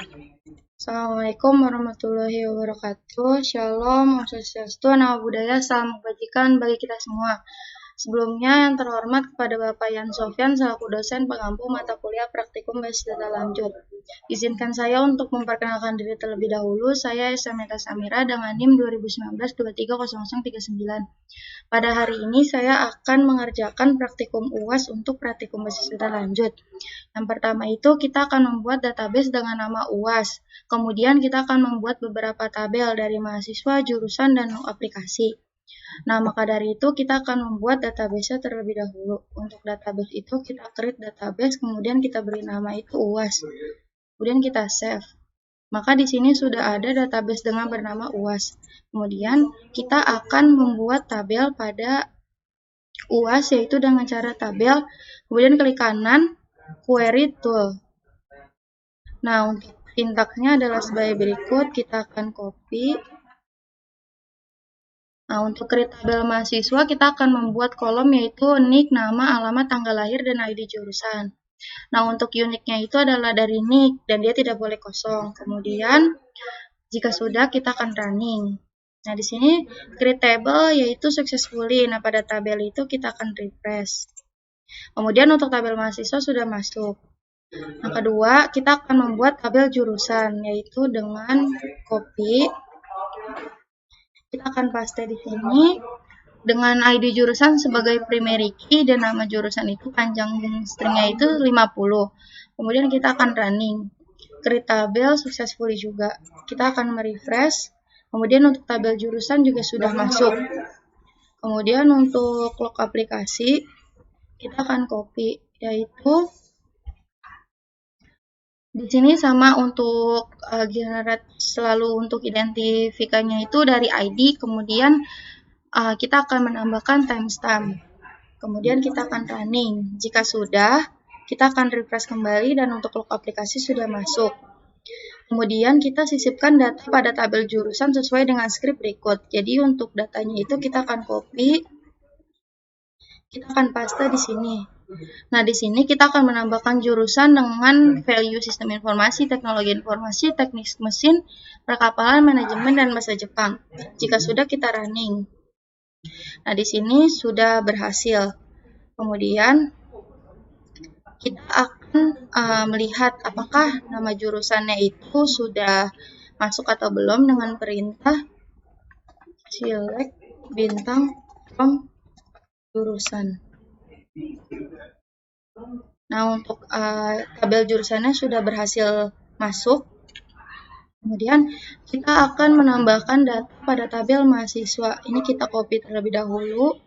Assalamualaikum warahmatullahi wabarakatuh. Shalom, Om Swastiastu, Namo Buddhaya, salam kebajikan bagi kita semua. Sebelumnya yang terhormat kepada Bapak Yan Sofyan selaku dosen pengampu mata kuliah praktikum basis data lanjut. Izinkan saya untuk memperkenalkan diri terlebih dahulu. Saya Esmeta Samira dengan NIM 2019-230039. Pada hari ini saya akan mengerjakan praktikum UAS untuk praktikum basis data lanjut. Yang pertama itu kita akan membuat database dengan nama UAS. Kemudian kita akan membuat beberapa tabel dari mahasiswa, jurusan, dan aplikasi. Nah, maka dari itu kita akan membuat database terlebih dahulu. Untuk database itu kita create database, kemudian kita beri nama itu UAS. Kemudian kita save. Maka di sini sudah ada database dengan bernama UAS. Kemudian kita akan membuat tabel pada UAS yaitu dengan cara tabel, kemudian klik kanan, query tool. Nah, untuk sintaksnya adalah sebagai berikut, kita akan copy. Nah, untuk create tabel mahasiswa, kita akan membuat kolom yaitu nick, nama, alamat, tanggal lahir, dan ID jurusan. Nah, untuk uniknya itu adalah dari nick, dan dia tidak boleh kosong. Kemudian, jika sudah, kita akan running. Nah, di sini create table yaitu successfully. Nah, pada tabel itu kita akan refresh. Kemudian untuk tabel mahasiswa sudah masuk. Yang kedua, kita akan membuat tabel jurusan, yaitu dengan copy. Kita akan paste di sini dengan ID jurusan sebagai primary key dan nama jurusan itu panjang stringnya itu 50. Kemudian kita akan running. Create tabel successfully juga. Kita akan merefresh. Kemudian untuk tabel jurusan juga sudah masuk. Kemudian untuk log aplikasi kita akan copy, yaitu di sini sama untuk generate selalu untuk identifikannya itu dari ID, kemudian kita akan menambahkan timestamp. Kemudian kita akan running. Jika sudah, kita akan refresh kembali dan untuk log aplikasi sudah masuk. Kemudian kita sisipkan data pada tabel jurusan sesuai dengan script berikut. Jadi untuk datanya itu kita akan copy, kita akan paste di sini. Nah, di sini kita akan menambahkan jurusan dengan value sistem informasi, teknologi informasi, teknik mesin, perkapalan, manajemen, dan bahasa Jepang. Jika sudah, kita running. Nah, di sini sudah berhasil. Kemudian kita akan melihat apakah nama jurusannya itu sudah masuk atau belum dengan perintah select bintang from jurusan. Nah, untuk tabel jurusannya sudah berhasil masuk. Kemudian kita akan menambahkan data pada tabel mahasiswa. Ini kita copy terlebih dahulu.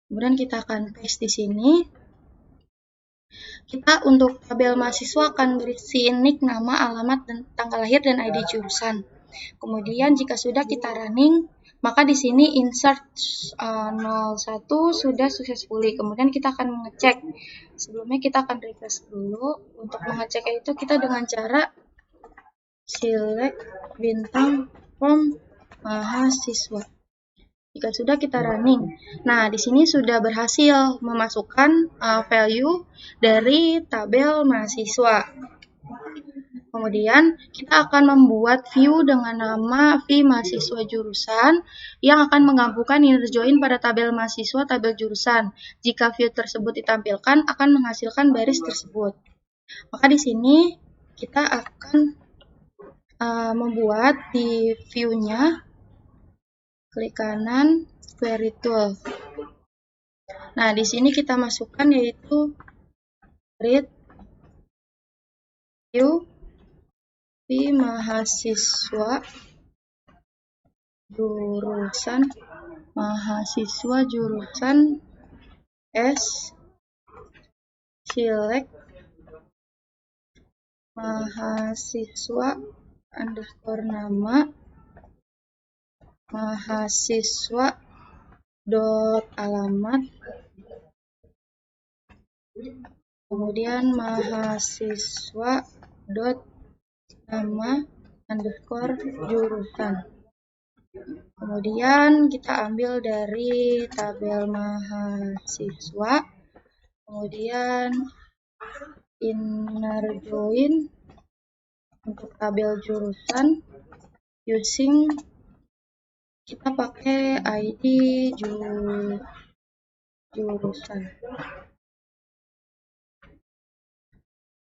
Kemudian kita akan paste di sini. Kita untuk tabel mahasiswa akan berisi nick, nama, alamat, dan tanggal lahir dan ID jurusan. Kemudian jika sudah kita running, maka di sini insert 01 sudah successfully. Kemudian kita akan mengecek. Sebelumnya kita akan refresh dulu. Untuk mengeceknya itu kita dengan cara select bintang from mahasiswa. Jika sudah kita running. Nah, di sini sudah berhasil memasukkan value dari tabel mahasiswa. Kemudian kita akan membuat view dengan nama view mahasiswa jurusan yang akan menggabungkan inner join pada tabel mahasiswa tabel jurusan. Jika view tersebut ditampilkan akan menghasilkan baris tersebut. Maka di sini kita akan membuat di view-nya, klik kanan, query tool. Nah, di sini kita masukkan yaitu read view mahasiswa jurusan S select mahasiswa underscore nama mahasiswa dot alamat, kemudian mahasiswa dot nama underscore jurusan. Kemudian kita ambil dari tabel mahasiswa, kemudian inner join untuk tabel jurusan using kita pakai ID jurusan.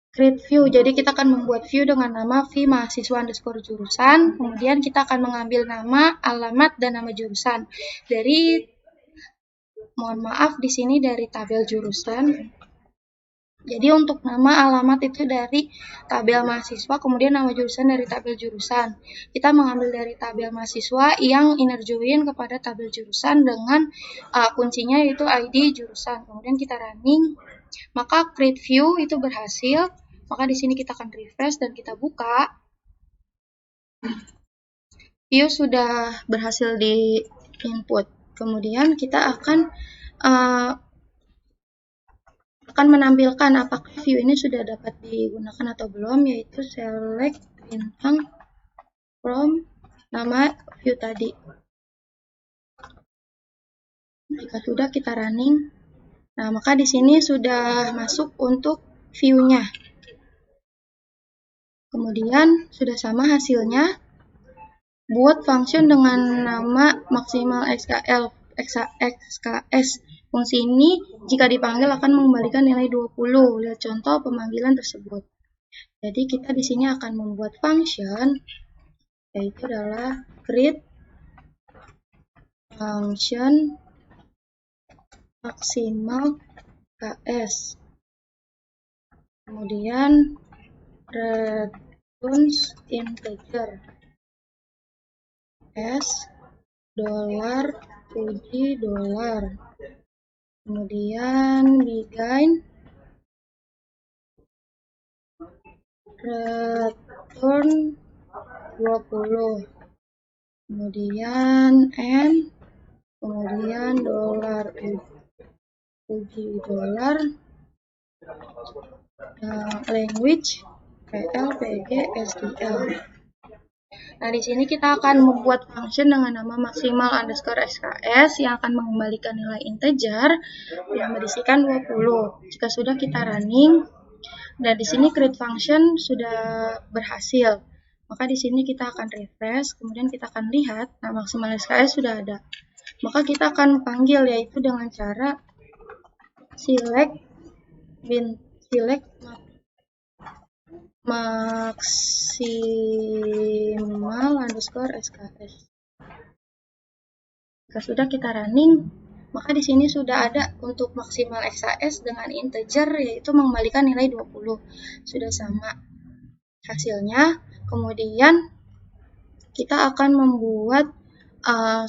Create view, jadi kita akan membuat view dengan nama v mahasiswa underscore jurusan, kemudian kita akan mengambil nama, alamat, dan nama jurusan. Mohon maaf, di sini dari tabel jurusan. Jadi untuk nama, alamat itu dari tabel mahasiswa, kemudian nama jurusan dari tabel jurusan. Kita mengambil dari tabel mahasiswa yang inner join kepada tabel jurusan dengan kuncinya yaitu ID jurusan. Kemudian kita running, maka create view itu berhasil. Maka di sini kita akan refresh dan kita buka. View sudah berhasil di input. Kemudian kita akan menampilkan apakah view ini sudah dapat digunakan atau belum, yaitu select bintang from nama view tadi. Jika sudah, kita running. Nah, maka di sini sudah masuk untuk view-nya. Kemudian sudah sama hasilnya. Buat function dengan nama maksimal XKS. Fungsi ini jika dipanggil akan mengembalikan nilai 20. Lihat contoh pemanggilan tersebut. Jadi kita di sini akan membuat function yaitu adalah create function maksimal KS. Kemudian returns integer S $puji $. Kemudian begin return 20. Kemudian N, kemudian $puji $, language PL, PG, SQL. Nah, di sini kita akan membuat function dengan nama maksimal underscore SKS yang akan mengembalikan nilai integer yang berisikan 20. Jika sudah, kita running. Dan di sini create function sudah berhasil. Maka di sini kita akan refresh, kemudian kita akan lihat, nah maksimal SKS sudah ada. Maka kita akan panggil yaitu dengan cara select maksimal underscore SKS. Jika sudah, kita running, maka di sini sudah ada untuk maksimal SKS dengan integer yaitu mengembalikan nilai 20. Sudah sama hasilnya. Kemudian kita akan membuat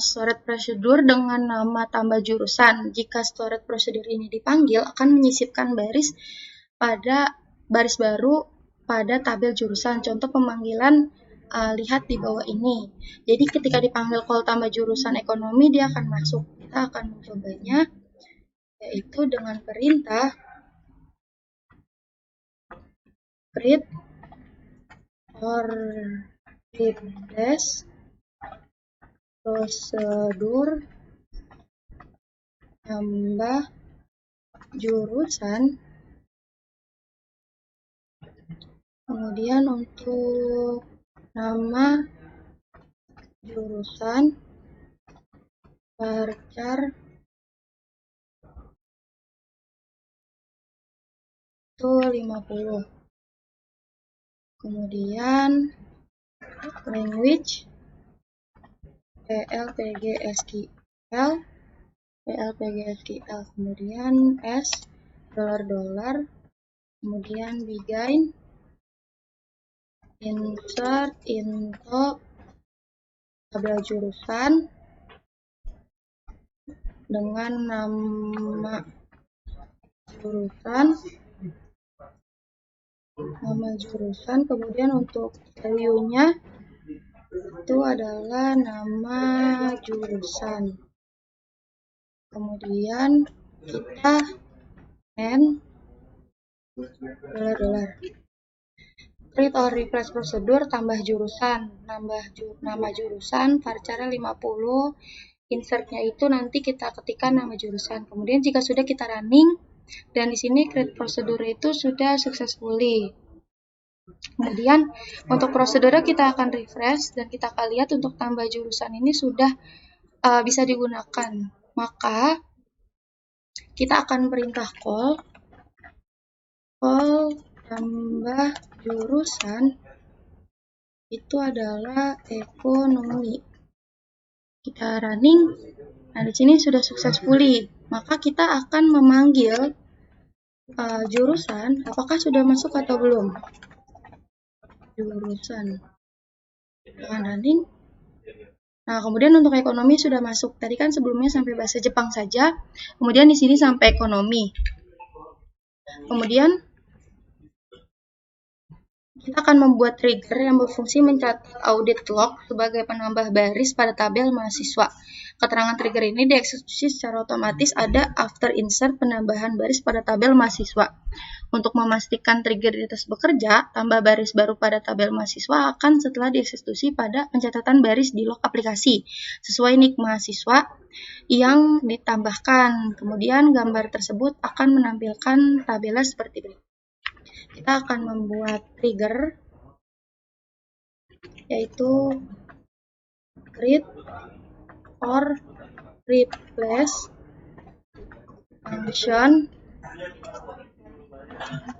storage procedure dengan nama tambah jurusan. Jika storage procedure ini dipanggil, akan menyisipkan baris baru pada tabel jurusan. Contoh pemanggilan lihat di bawah ini. Jadi ketika dipanggil call tambah jurusan ekonomi, dia akan masuk. Kita akan mencobanya, yaitu dengan perintah create or replace prosedur tambah jurusan. Kemudian untuk nama jurusan varchar itu 50. Kemudian language PL, PG, SQL, PL, PG, SQL. Kemudian S $, kemudian begin insert into tabel jurusan dengan nama jurusan, kemudian untuk value-nya itu adalah nama jurusan. Kemudian kita N $. create or replace prosedur, tambah jurusan, nama jurusan, varchar 50, insertnya itu nanti kita ketikkan nama jurusan. Kemudian jika sudah kita running, dan di sini create prosedur itu sudah successfully. Kemudian untuk prosedurnya kita akan refresh dan kita akan lihat untuk tambah jurusan ini sudah bisa digunakan. Maka kita akan perintah call tambah jurusan itu adalah ekonomi. Kita running. Nah, di sini sudah successfully. Maka kita akan memanggil jurusan, apakah sudah masuk atau belum? Jurusan. Dengan running. Nah, kemudian untuk ekonomi sudah masuk. Tadi kan sebelumnya sampai bahasa Jepang saja. Kemudian di sini sampai ekonomi. Kemudian kita akan membuat trigger yang berfungsi mencatat audit log sebagai penambah baris pada tabel mahasiswa. Keterangan trigger ini dieksekusi secara otomatis ada after insert penambahan baris pada tabel mahasiswa. Untuk memastikan trigger di atas bekerja, tambah baris baru pada tabel mahasiswa akan setelah dieksekusi pada pencatatan baris di log aplikasi sesuai nik mahasiswa yang ditambahkan. Kemudian gambar tersebut akan menampilkan tabelnya seperti berikut. Kita akan membuat trigger yaitu create or replace function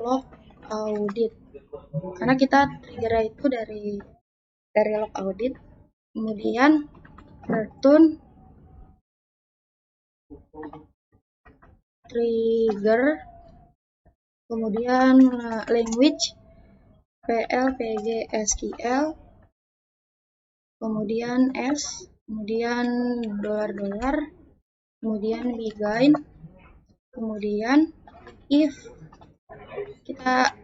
log audit, karena kita trigger itu dari log audit. Kemudian return trigger, kemudian language PL, PG, SQL, kemudian S, kemudian $, kemudian begin, kemudian if kita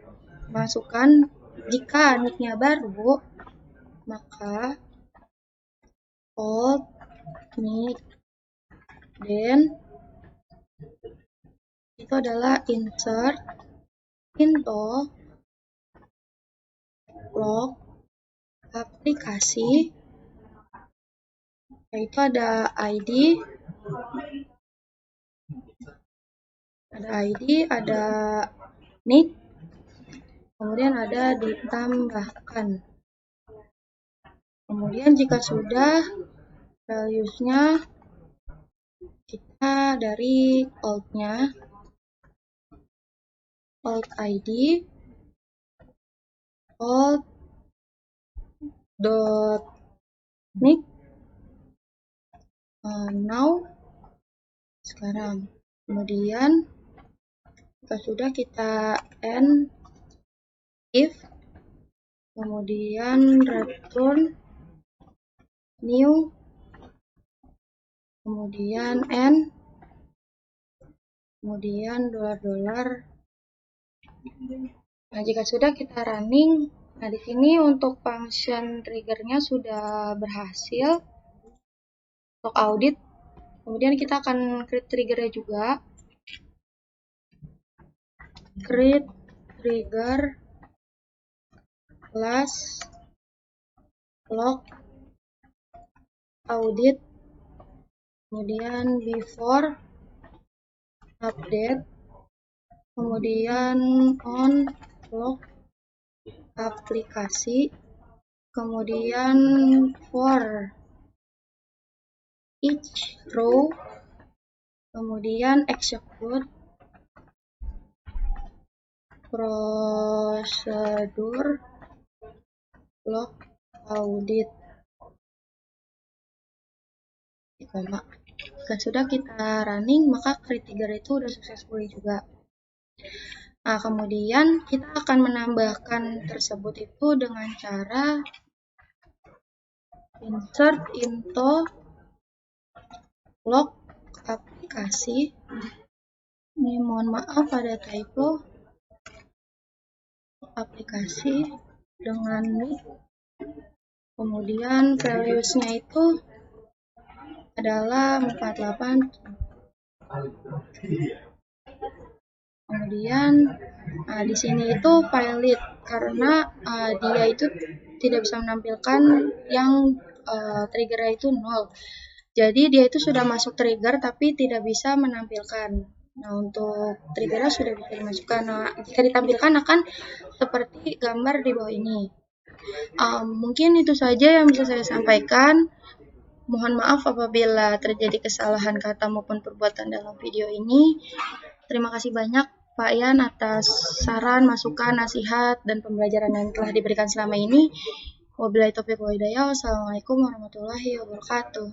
masukkan jika nicknya baru, maka old nick, then itu adalah insert into log aplikasi, yaitu ada ID, ada nick, kemudian ada ditambahkan. Kemudian jika sudah, values-nya kita dari old-nya, old ID, old dot nick, now, sekarang. Kemudian jika sudah, kita end if, kemudian return new, kemudian end, kemudian $. Nah, jika sudah kita running, nah di sini untuk function triggernya sudah berhasil untuk audit. Kemudian kita akan create triggernya juga. Create trigger class log audit, kemudian before update, kemudian on log aplikasi, kemudian for each row, kemudian execute prosedur log audit, Jika sudah kita running, maka create trigger itu sudah successful juga. Nah, kemudian kita akan menambahkan tersebut itu dengan cara insert into log aplikasi. Ini mohon maaf ada typo. Aplikasi dengan nick, kemudian values-nya itu adalah 48. Kemudian di sini itu valid karena dia itu tidak bisa menampilkan yang triggernya itu 0. Jadi dia itu sudah masuk trigger tapi tidak bisa menampilkan. Nah, untuk triggernya sudah bisa dimasukkan. Nah, jika ditampilkan akan seperti gambar di bawah ini. Mungkin itu saja yang bisa saya sampaikan. Mohon maaf apabila terjadi kesalahan kata maupun perbuatan dalam video ini. Terima kasih banyak Pak Yan atas saran, masukan, nasihat, dan pembelajaran yang telah diberikan selama ini. Wabillahi taufiq wal hidayah. Wassalamualaikum warahmatullahi wabarakatuh.